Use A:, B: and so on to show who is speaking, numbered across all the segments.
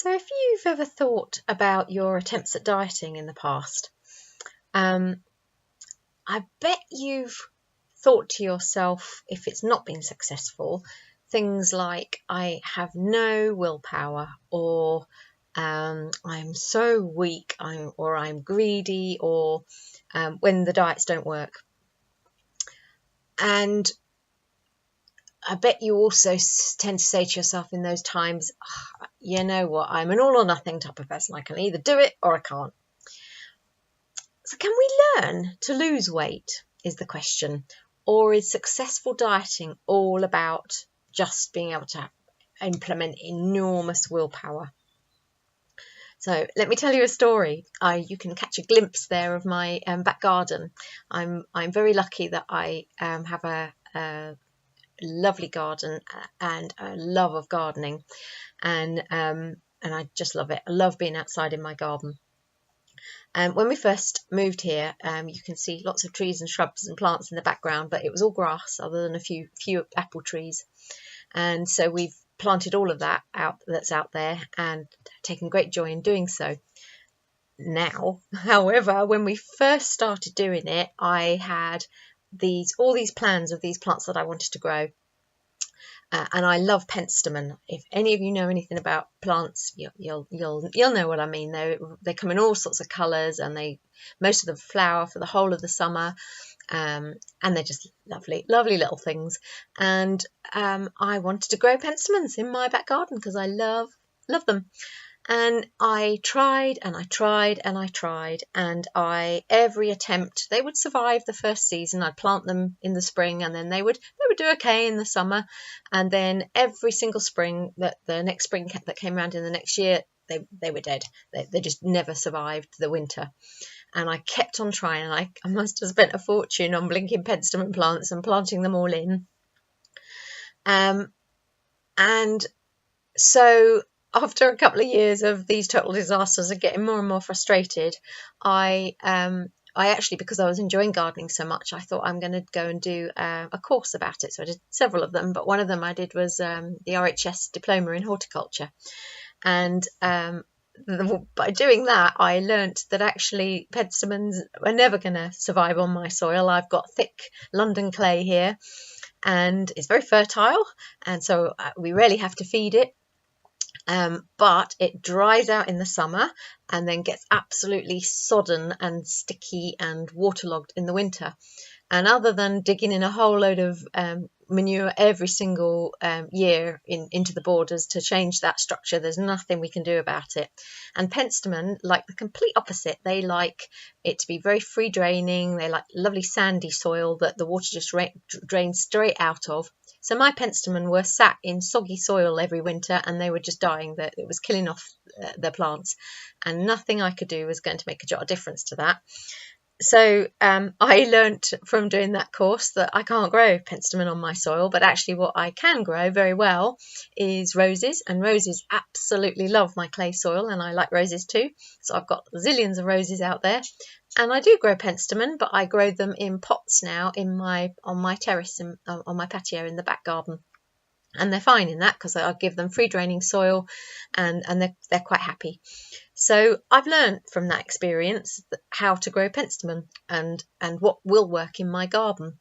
A: So if you've ever thought about your attempts at dieting in the past, I bet you've thought to yourself, if it's not been successful, things like I have no willpower, or I'm so weak, or I'm greedy, or when the diets don't work. And I bet you also tend to say to yourself in those times, you know what, I'm an all or nothing type of person. I can either do it or I can't. So can we learn to lose weight is the question. Or is successful dieting all about just being able to implement enormous willpower? So let me tell you a story. You can catch a glimpse there of my back garden. I'm very lucky that I have a lovely garden and a love of gardening, and I just love it. I love being outside in my garden. When we first moved here, you can see lots of trees and shrubs and plants in the background, but it was all grass other than a few apple trees. And so we've planted all of that that's out there and taken great joy in doing so. Now, however, when we first started doing it, I had all these plans of these plants that I wanted to grow. And I love penstemon. If any of you know anything about plants, you'll know what I mean. They come in all sorts of colours, and most of them flower for the whole of the summer, and they're just lovely little things. And I wanted to grow penstemons in my back garden because I love them. And I tried and I tried and I tried, and every attempt, they would survive the first season. I'd plant them in the spring, and then they would do okay in the summer. And then every single spring, the next spring that came around in the next year, they were dead. They just never survived the winter. And I kept on trying. I must have spent a fortune on blinking penstemon plants and planting them all in. And so after a couple of years of these total disasters and getting more and more frustrated, I actually, because I was enjoying gardening so much, I thought I'm going to go and do a course about it. So I did several of them, but one of them I did was the RHS diploma in horticulture. And by doing that, I learnt that actually penstemons are never going to survive on my soil. I've got thick London clay here, and it's very fertile, and so we rarely have to feed it. But it dries out in the summer and then gets absolutely sodden and sticky and waterlogged in the winter. And other than digging in a whole load of manure every single year into the borders to change that structure, there's nothing we can do about it. And penstemon, like the complete opposite, they like it to be very free draining. They like lovely sandy soil that the water just drains straight out of. So my penstemon were sat in soggy soil every winter, and they were just dying. It was killing off their plants, and nothing I could do was going to make a jot of difference to that. So I learnt from doing that course that I can't grow penstemon on my soil, but actually what I can grow very well is roses, and roses absolutely love my clay soil, and I like roses too. So I've got zillions of roses out there, and I do grow penstemon, but I grow them in pots now on my terrace on my patio in the back garden. And they're fine in that because I give them free draining soil, and they're quite happy. So I've learned from that experience how to grow penstemon and what will work in my garden.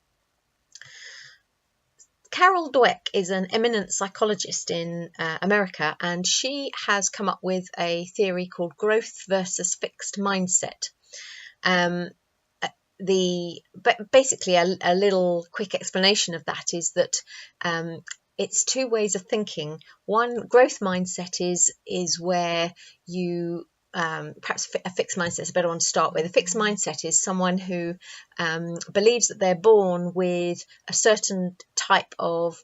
A: Carol Dweck is an eminent psychologist in America, and she has come up with a theory called growth versus fixed mindset. Basically a little quick explanation of that is that it's two ways of thinking. One, growth mindset is where you perhaps a fixed mindset is a better one to start with. A fixed mindset is someone who believes that they're born with a certain type of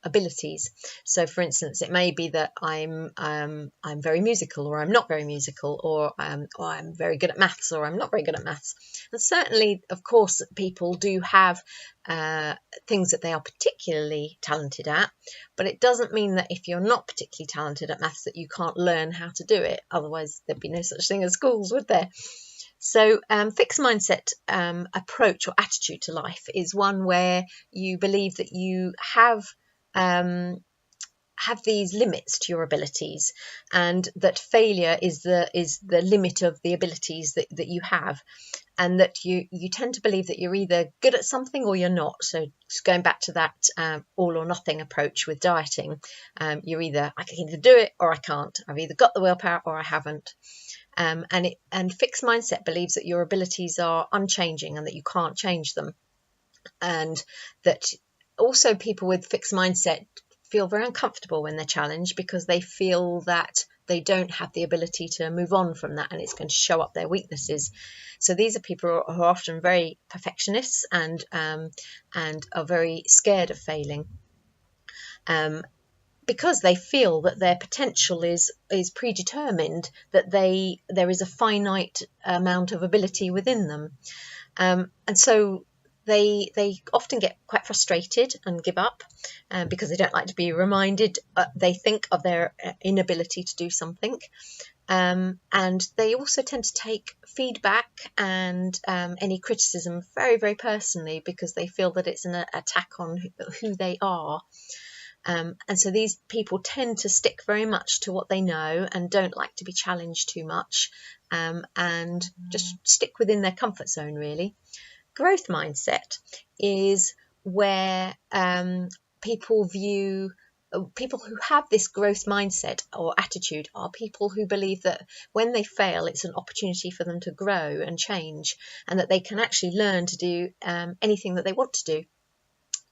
A: abilities. So, for instance, it may be that I'm very musical, or I'm not very musical, or I'm very good at maths, or I'm not very good at maths. And certainly, of course, people do have things that they are particularly talented at, but it doesn't mean that if you're not particularly talented at maths that you can't learn how to do it. Otherwise, there'd be no such thing as schools, would there? So fixed mindset approach or attitude to life is one where you believe that you have have these limits to your abilities, and that failure is the limit of the abilities that you have, and that you tend to believe that you're either good at something or you're not. So going back to that all or nothing approach with dieting, I can either do it or I can't. I've either got the willpower or I haven't. And fixed mindset believes that your abilities are unchanging and that you can't change them. And that also people with fixed mindset feel very uncomfortable when they're challenged, because they feel that they don't have the ability to move on from that, and it's going to show up their weaknesses. So these are people who are often very perfectionists and are very scared of failing, because they feel that their potential is predetermined, that there is a finite amount of ability within them, and so they often get quite frustrated and give up, because they don't like to be reminded. They think of their inability to do something, and they also tend to take feedback and any criticism very, very personally, because they feel that it's an attack on who they are. And so these people tend to stick very much to what they know and don't like to be challenged too much, and just stick within their comfort zone, really. Growth mindset is where people who have this growth mindset or attitude are people who believe that when they fail, it's an opportunity for them to grow and change, and that they can actually learn to do anything that they want to do,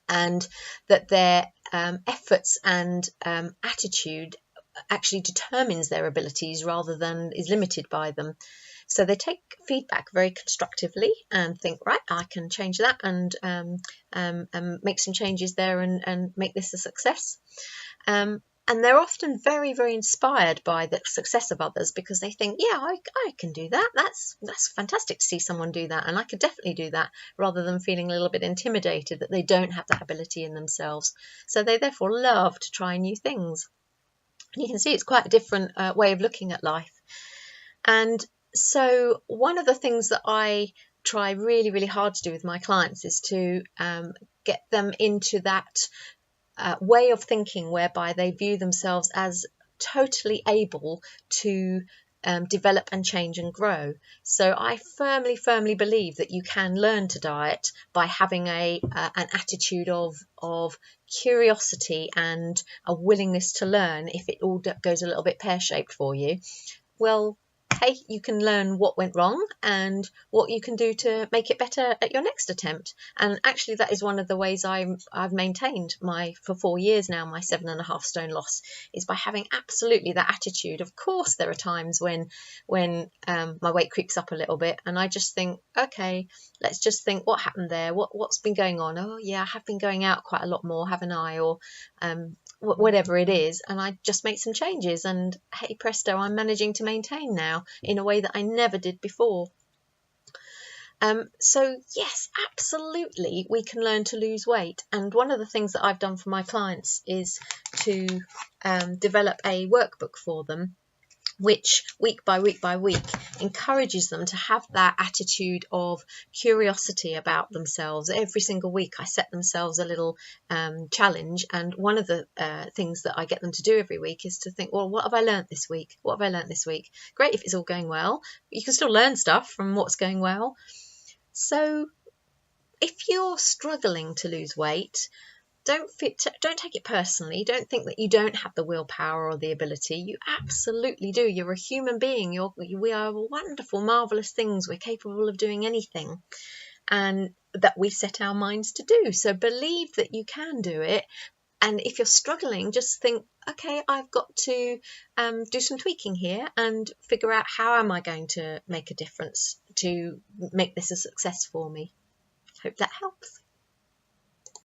A: and that their efforts and attitude actually determines their abilities rather than is limited by them. So they take feedback very constructively and think, right, I can change that and make some changes there and make this a success. And they're often very, very inspired by the success of others, because they think, yeah, I can do that. That's fantastic to see someone do that, and I could definitely do that, rather than feeling a little bit intimidated that they don't have that ability in themselves. So they therefore love to try new things. And you can see it's quite a different way of looking at life. And so one of the things that I try really, really hard to do with my clients is to get them into that way of thinking whereby they view themselves as totally able to develop and change and grow. So I firmly, firmly believe that you can learn to diet by having an attitude of curiosity and a willingness to learn. If it all goes a little bit pear-shaped for you, well, hey, you can learn what went wrong and what you can do to make it better at your next attempt. And actually that is one of the ways I've maintained for 4 years now my 7.5 stone loss, is by having absolutely that attitude. Of course there are times when my weight creeps up a little bit, and I just think, okay, let's just think, what happened there, what's been going on? Oh yeah, I have been going out quite a lot more, haven't I? Or whatever it is, and I just make some changes, and hey presto, I'm managing to maintain now in a way that I never did before. So yes, absolutely we can learn to lose weight, and one of the things that I've done for my clients is to develop a workbook for them, which week by week by week encourages them to have that attitude of curiosity about themselves. Every single week I set themselves a little challenge, and one of the things that I get them to do every week is to think, well, what have I learned this week? What have I learned this week? Great if it's all going well. You can still learn stuff from what's going well. So if you're struggling to lose weight, don't take it personally. Don't think that you don't have the willpower or the ability. You absolutely do. You're a human being. We are wonderful, marvelous things. We're capable of doing anything, and that we set our minds to do. So believe that you can do it. And if you're struggling, just think, okay, I've got to do some tweaking here and figure out how am I going to make a difference to make this a success for me. Hope that helps.